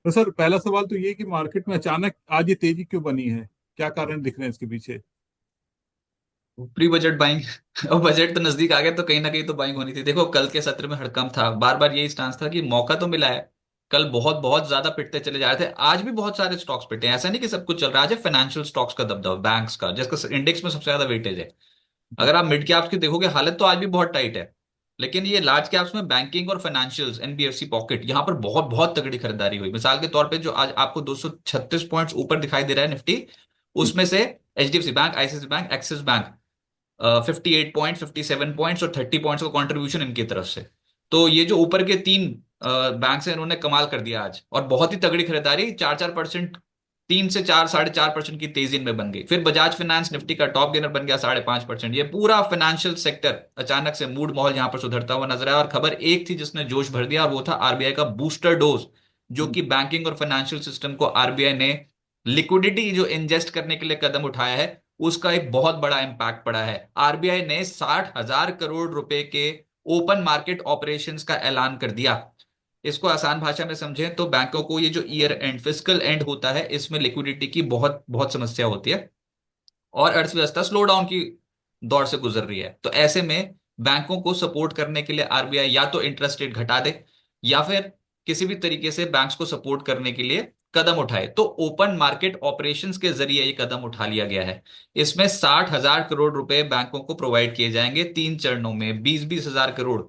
तो सर पहला सवाल तो ये कि मार्केट में अचानक आज ये तेजी क्यों बनी है? क्या कारण दिख रहे हैं इसके पीछे? Pre budget buying. और बजट तो नजदीक आ गया तो कहीं ना कहीं तो बाइंग होनी थी। देखो कल के सत्र में हड़कंप था, बार बार यही स्टांस था कि मौका तो मिला है। कल बहुत बहुत ज्यादा पिटते चले जा रहे थे, आज भी बहुत सारे स्टॉक्स पिटे हैं। ऐसा नहीं कि सब कुछ चल रहा है। आज है फाइनेंशियल स्टॉक्स का दबदबा, बैंक्स का, जिसका इंडेक्स में सबसे ज्यादा वेटेज है। अगर आप मिड कैप्स की देखोगे हालत तो आज भी बहुत टाइट है। लेकिन ये लार्ज कैप्स में बैंकिंग और फाइनेंशियल्स, एनबीएफसी पॉकेट, यहाँ पर बहुत बहुत तगड़ी खरीदारी हुई। मिसाल के तौर पे जो आज आपको 236 पॉइंट्स ऊपर दिखाई दे रहा है निफ्टी, उसमें से HDFC bank, ICIC bank, Axis bank 58 point, 57 points और 30 पॉइंट्स का कंट्रीब्यूशन इनकी तरफ से। तो ये जो ऊपर के तीन बैंक हैं इन्होंने कमाल कर दिया आज, और बहुत ही तगड़ी खरीदारी, 4-4%, 3 से 4, 4.5% की तेजी इनमें बन गई। फिर बजाज फाइनेंस निफ्टी का टॉप गेनर बन गया 5.5%। ये पूरा फाइनेंशियल सेक्टर अचानक से मूड माहौल यहाँ पर सुधरता हुआ नजर आया। और खबर एक थी जिसने जोश भर दिया, और वो था आरबीआई का बूस्टर डोज, जो कि बैंकिंग और फाइनेंशियल सिस्टम को आरबीआई ने लिक्विडिटी जो इंजेस्ट करने के लिए कदम उठाया है, उसका एक बहुत बड़ा इंपैक्ट पड़ा है। आरबीआई ने 60,000 करोड़ रुपए के ओपन मार्केट ऑपरेशंस का ऐलान कर दिया। इसको आसान भाषा में समझें तो बैंकों को ये जो ईयर एंड, फिस्कल एंड होता है, इसमें लिक्विडिटी की बहुत बहुत समस्या होती है, और अर्थव्यवस्था स्लो डाउन की दौर से गुजर रही है। तो ऐसे में बैंकों को सपोर्ट करने के लिए आरबीआई या तो इंटरेस्ट रेट घटा दे, या फिर किसी भी तरीके से बैंक्स को सपोर्ट करने के लिए कदम उठाए। तो ओपन मार्केट ऑपरेशंस के जरिए ये कदम उठा लिया गया है। इसमें 60,000 करोड़ रुपए बैंकों को प्रोवाइड किए जाएंगे 3 चरणों में, 20-20 हजार करोड़,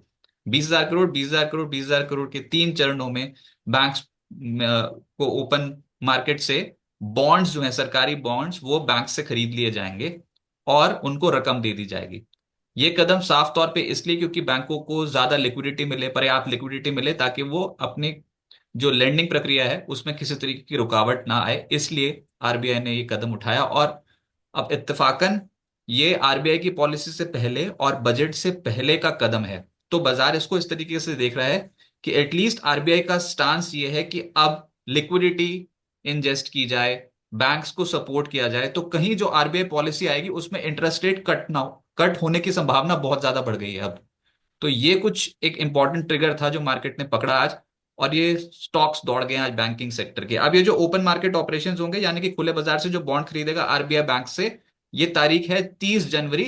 20,000 करोड़, 20,000 करोड़, 20,000 करोड़ के 3 चरणों में बैंक्स को ओपन मार्केट से बॉन्ड्स जो है, सरकारी बॉन्ड्स, वो बैंक से खरीद लिए जाएंगे और उनको रकम दे दी जाएगी। ये कदम साफ तौर पे इसलिए क्योंकि बैंकों को ज्यादा लिक्विडिटी मिले, पर्याप्त लिक्विडिटी मिले, ताकि वो अपनी जो लेंडिंग प्रक्रिया है उसमें किसी तरीके की रुकावट ना आए। इसलिए आरबीआई ने ये कदम उठाया। और अब इत्तेफाकन ये आरबीआई की पॉलिसी से पहले और बजट से पहले का कदम है। तो बाजार इसको इस तरीके से देख रहा है कि एटलीस्ट आरबीआई का स्टांस ये है कि अब लिक्विडिटी इंजेस्ट की जाए, बैंक्स को सपोर्ट किया जाए, तो कहीं जो आरबीआई पॉलिसी आएगी उसमें इंटरेस्ट रेट कट ना हो, कट होने की संभावना बहुत ज्यादा बढ़ गई है अब। तो ये कुछ एक इंपॉर्टेंट ट्रिगर था जो मार्केट ने पकड़ा आज, और ये स्टॉक्स दौड़ गए आज बैंकिंग सेक्टर के। अब ये जो ओपन मार्केट ऑपरेशंस होंगे, यानी कि खुले बाजार से जो बॉन्ड खरीदेगा आरबीआई बैंक से, ये तारीख है 30 जनवरी,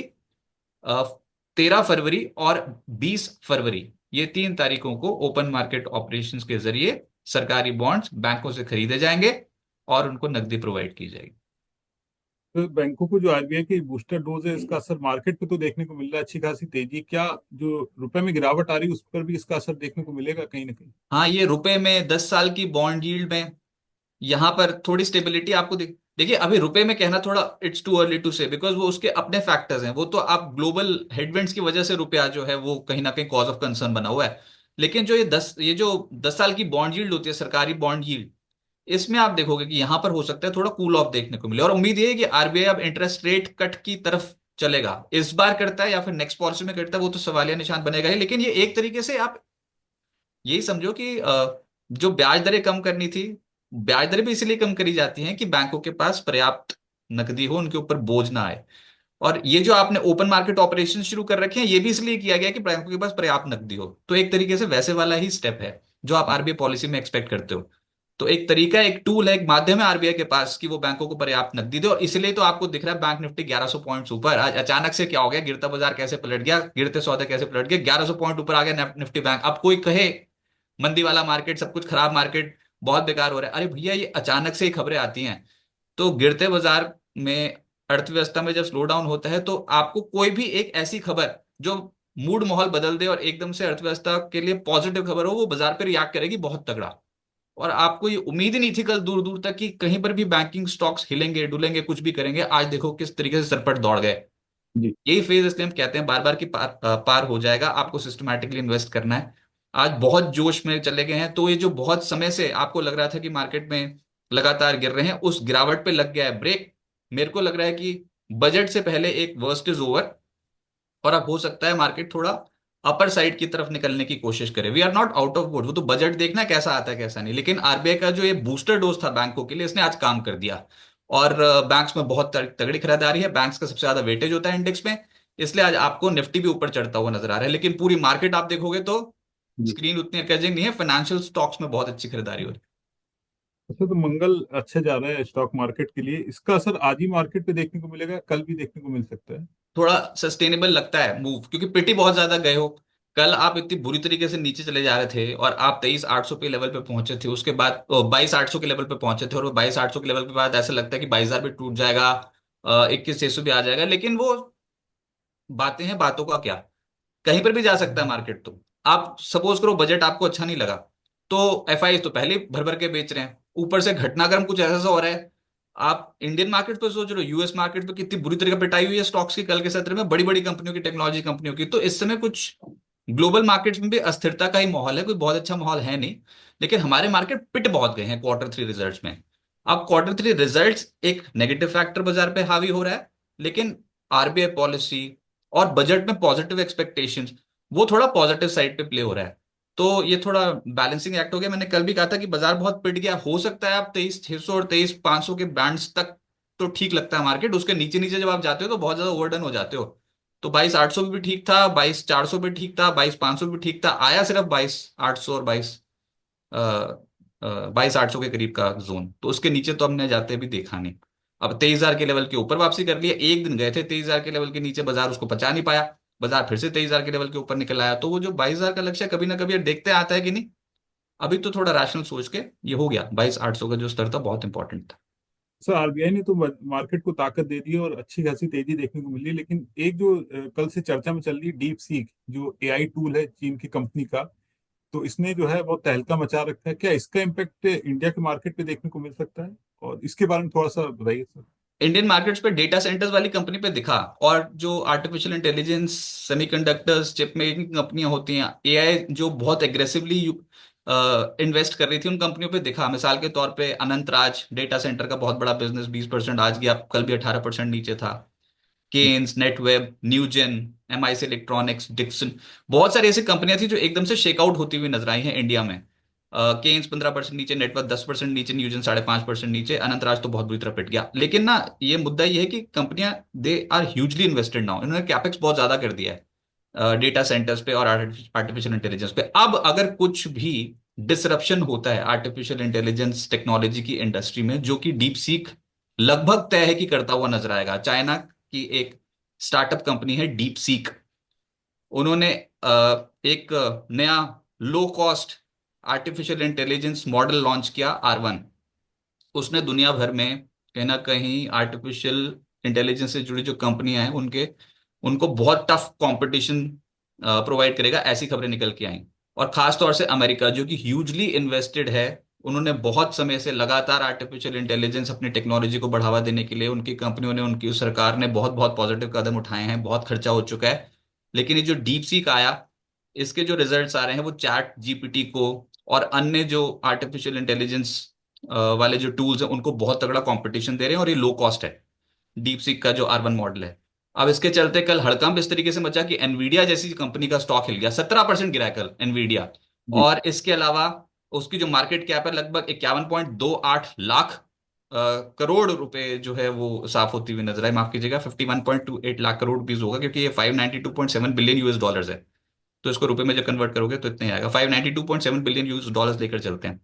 13 फरवरी और 20 फरवरी। ये 3 तारीखों को ओपन मार्केट ऑपरेशंस के जरिए सरकारी बॉन्ड्स बैंकों से खरीदे जाएंगे और उनको नकदी प्रोवाइड की जाएगी। तो बैंकों को जो आरबीआई की बूस्टर डोज है, इसका असर मार्केट पे तो देखने को मिल रहा है, अच्छी खासी तेजी। क्या जो रुपए में गिरावट आ रही है उस पर भी इसका असर देखने को मिलेगा कहीं ना कहीं? हाँ, ये रुपए में 10 साल की बॉन्ड यील्ड में यहाँ पर थोड़ी स्टेबिलिटी आपको देखिए, अभी रुपए में कहना थोड़ा इट्स टू अर्ली टू से, बिकॉज वो उसके अपने फैक्टर्स हैं। वो तो आप ग्लोबल हेडविंड्स की वजह से रुपया जो है वो कहीं ना कहीं कॉज ऑफ कंसर्न बना हुआ है। लेकिन जो ये जो 10 साल की बॉन्ड यील्ड होती है, सरकारी बॉन्ड यील्ड, इसमें आप देखोगे कि यहां पर हो सकता है थोड़ा कूल ऑफ देखने को मिले। और उम्मीद ये है कि आरबीआई अब इंटरेस्ट रेट कट की तरफ चलेगा। इस बार करता है या फिर नेक्स्ट पॉलिसी में करता है, वो तो सवालिया निशान बनेगा ही। लेकिन ये एक तरीके से आप यही समझो कि जो ब्याज दरें कम करनी थी, ब्याज दरें भी इसलिए कम करी जाती हैं कि बैंकों के पास पर्याप्त नकदी हो, उनके ऊपर बोझ ना आए। और ये जो आपने ओपन मार्केट ऑपरेशन शुरू कर रखे हैं, ये भी इसलिए किया गया कि बैंकों के पास पर्याप्त नकदी हो। तो एक तरीके से वैसे वाला ही स्टेप है जो आप आरबीआई पॉलिसी में एक्सपेक्ट करते हो। तो एक तरीका, एक टूल है, एक माध्यम है आरबीआई के पास कि वो बैंकों को पर्याप्त नकदी दे। और इसलिए तो आपको दिख रहा है बैंक निफ्टी 1100 पॉइंट्स ऊपर। आज अचानक से क्या हो गया, गिरता बाजार कैसे पलट गया, गिरते सौदे कैसे पलट गए, 1100 पॉइंट ऊपर आ गया निफ्टी बैंक। अब कोई कहे मंदी वाला मार्केट, सब कुछ खराब, मार्केट बहुत बेकार हो रहा है, अरे भैया ये अचानक से ही खबरें आती हैं। तो गिरते बाजार में, अर्थव्यवस्था में जब स्लो डाउन होता है, तो आपको कोई भी एक ऐसी खबर जो मूड माहौल बदल दे और एकदम से अर्थव्यवस्था के लिए पॉजिटिव खबर हो, वो बाजार पे रिएक्ट करेगी बहुत तगड़ा। और आपको ये उम्मीद ही नहीं थी कल दूर दूर तक कि कहीं पर भी बैंकिंग स्टॉक्स हिलेंगे डुलेंगे कुछ भी करेंगे। आज देखो किस तरीके से सरपट दौड़ गए। जी। यही फेज इसलिए हम कहते हैं बार बार की पार हो जाएगा, आपको सिस्टमैटिकली इन्वेस्ट करना है। आज बहुत जोश में चले गए हैं। तो ये जो बहुत समय से आपको लग रहा था कि मार्केट में लगातार गिर रहे हैं, उस गिरावट पे लग गया है ब्रेक। मेरे को लग रहा है कि बजट से पहले एक वर्स्ट इज ओवर, और अब हो सकता है मार्केट थोड़ा अपर साइड की तरफ निकलने की कोशिश करे। We are not out of wood, वो तो बजट देखना है कैसा आता है कैसा नहीं। लेकिन आरबीआई का जो ये बूस्टर डोज था बैंकों के लिए, इसने आज काम कर दिया। और बैंक्स में बहुत तगड़ी खरीदारी है, बैंक्स का सबसे ज्यादा वेटेज होता है इंडेक्स में। इसलिए आज आपको निफ्टी भी ऊपर चढ़ता हुआ नजर आ रहा है। लेकिन पूरी मार्केट आप देखोगे तो जी। स्क्रीन उतनी एनकरेजिंग नहीं है। फाइनेंशियल स्टॉक्स में बहुत अच्छी खरीदारी हो रही है। अच्छा, तो मंगल अच्छा जा रहा है स्टॉक मार्केट के लिए, इसका असर आज ही मार्केट पे देखने को मिलेगा, कल भी देखने को मिल सकता है? थोड़ा सस्टेनेबल लगता है मूव, क्योंकि पिटी बहुत ज्यादा गए हो। कल आप इतनी बुरी तरीके से नीचे चले जा रहे थे और आप 23,800 के लेवल पे पहुंचे थे, उसके बाद 22,800 के लेवल पे पहुंचे थे, और वो 22,800 के लेवल के बाद ऐसा लगता है कि 22,000 भी टूट जाएगा, 21,600 भी आ जाएगा, लेकिन वो बातें हैं, बातों का क्या, कहीं पर भी जा सकता है मार्केट। तो आप सपोज करो बजट आपको अच्छा नहीं लगा, तो एफआई तो पहले ही भर भर के बेच रहे हैं, ऊपर से घटनाक्रम कुछ ऐसा सा हो रहा है। आप इंडियन मार्केट पे सोच रहे हो, यूएस मार्केट पे कितनी बुरी तरह पिटाई हुई है स्टॉक्स की कल के सत्र में, बड़ी बड़ी कंपनियों की, टेक्नोलॉजी कंपनियों की। तो इस समय कुछ ग्लोबल मार्केट्स में भी अस्थिरता का ही माहौल है, कोई बहुत अच्छा माहौल है नहीं। लेकिन हमारे मार्केट पिट बहुत गए हैं क्वार्टर 3 रिजल्ट्स में। अब क्वार्टर 3 रिजल्ट्स एक नेगेटिव फैक्टर बाजार पे हावी हो रहा है, लेकिन आरबीआई पॉलिसी और बजट में पॉजिटिव एक्सपेक्टेशंस, वो थोड़ा पॉजिटिव साइड पे प्ले हो रहा है। तो ये थोड़ा बैलेंसिंग एक्ट हो गया। मैंने कल भी कहा था कि बाजार बहुत पिट गया, हो सकता है आप 23,600 और 23,500 के बैंड्स तक तो ठीक लगता है मार्केट, उसके नीचे नीचे जब आप जाते हो तो बहुत ज्यादा ओवरडन हो जाते हो। तो 22,800 भी ठीक था, 22,400 भी ठीक था, 22,500 भी ठीक था, आया सिर्फ 22,800 और 22,800 के करीब का जोन, तो उसके नीचे तो हमने जाते भी देखा नहीं। अब 23,000 के लेवल के ऊपर वापसी कर लिया, एक दिन गए थे 23,000 के लेवल के नीचे, बाजार उसको पचा नहीं पाया, बाजार फिर से 23,000 के लेवल के ऊपर निकल आया। तो वो जो 22,000 का लक्ष्य कभी ना कभी देखते आता है कि नहीं। अभी तो थोड़ा रैशनल सोच के ये हो गया, 22,800 का जो स्तर था बहुत इंपॉर्टेंट था। सर, आरबीआई ने तो मार्केट को ताकत दे दी है और अच्छी खासी तेजी देखने को मिली है, लेकिन एक जो कल से चर्चा में चल रही है, डीप सीक जो एआई टूल है चीन की कंपनी का, तो इसने जो है बहुत तहलका मचा रखा है। क्या इसका इम्पैक्ट इंडिया के मार्केट पे देखने को मिल सकता है? और इसके बारे में थोड़ा सा बताइए सर। इंडियन मार्केट्स पे डेटा सेंटर्स वाली कंपनी पे दिखा, और जो artificial intelligence, semiconductors, chip making कंपनियां होती हैं, एआई जो बहुत एग्रेसिवली इन्वेस्ट कर रही थी, उन कंपनियों पे दिखा। मिसाल के तौर पे अनंत राज डेटा सेंटर का बहुत बड़ा बिजनेस 20% आज गया, कल भी 18% नीचे था। केन्स, नेटवेब, न्यूजेन, एमआईसी इलेक्ट्रॉनिक्स, डिक्सन, बहुत सारी ऐसी कंपनियां थी जो एकदम से शेकआउट होती हुई नजर आई हैं इंडिया में। केन्स 15% नीचे, नेटवर्क 10% नीचे, न्यूजन 5.5% नीचे, अनंतराज तो बहुत बुरी तरह पिट गया। लेकिन ना, ये मुद्दा ये है कि कंपनियां they are hugely invested now, इन्होंने कैपेक्स बहुत ज्यादा कर दिया है डेटा सेंटर्स पे और आर्टिफिशियल इंटेलिजेंस पे। अब अगर कुछ भी डिसरप्शन होता है आर्टिफिशियल इंटेलिजेंस टेक्नोलॉजी की इंडस्ट्री में, जो कि डीप सीक लगभग तय है कि करता हुआ नजर आएगा। चाइना की एक स्टार्टअप कंपनी है डीप सीक, उन्होंने एक नया low cost artificial intelligence model launch किया, R1। उसने दुनिया भर में कहीं ना कहीं आर्टिफिशियल इंटेलिजेंस से जुड़ी जो कंपनियां हैं उनके उनको बहुत टफ कंपटीशन प्रोवाइड करेगा, ऐसी खबरें निकल के आई। और खास तौर से अमेरिका, जो कि ह्यूजली इन्वेस्टेड है, उन्होंने बहुत समय से लगातार आर्टिफिशियल इंटेलिजेंस अपनी टेक्नोलॉजी को बढ़ावा देने के लिए, उनकी कंपनियों ने, उनकी सरकार ने बहुत बहुत पॉजिटिव कदम उठाए हैं, बहुत खर्चा हो चुका है। लेकिन ये जो डीप सीक आया, इसके जो रिजल्ट्स आ रहे हैं वो चैट जीपीटी को और अन्य जो आर्टिफिशियल इंटेलिजेंस वाले जो टूल्स हैं उनको बहुत तगड़ा कंपटीशन दे रहे हैं, और ये लो कॉस्ट है डीप सीक का जो R1 मॉडल है। अब इसके चलते कल हड़कंप इस तरीके से मचा कि एनवीडिया जैसी कंपनी का स्टॉक हिल गया, 17% गिरा है कल एनवीडिया। जी। और इसके अलावा उसकी जो मार्केट कैप है लगभग 51.28 लाख करोड़ रुपए जो है वो साफ होती हुई नजर आए, माफ कीजिएगा 51.28 लाख करोड़ रुपीज होगा, क्योंकि ये 592.7 बिलियन US डॉलर्स है। तो इसको रुपए में जब कन्वर्ट करोगे तो इतने ही आएगा, 592.7 बिलियन US डॉलर्स लेकर चलते हैं।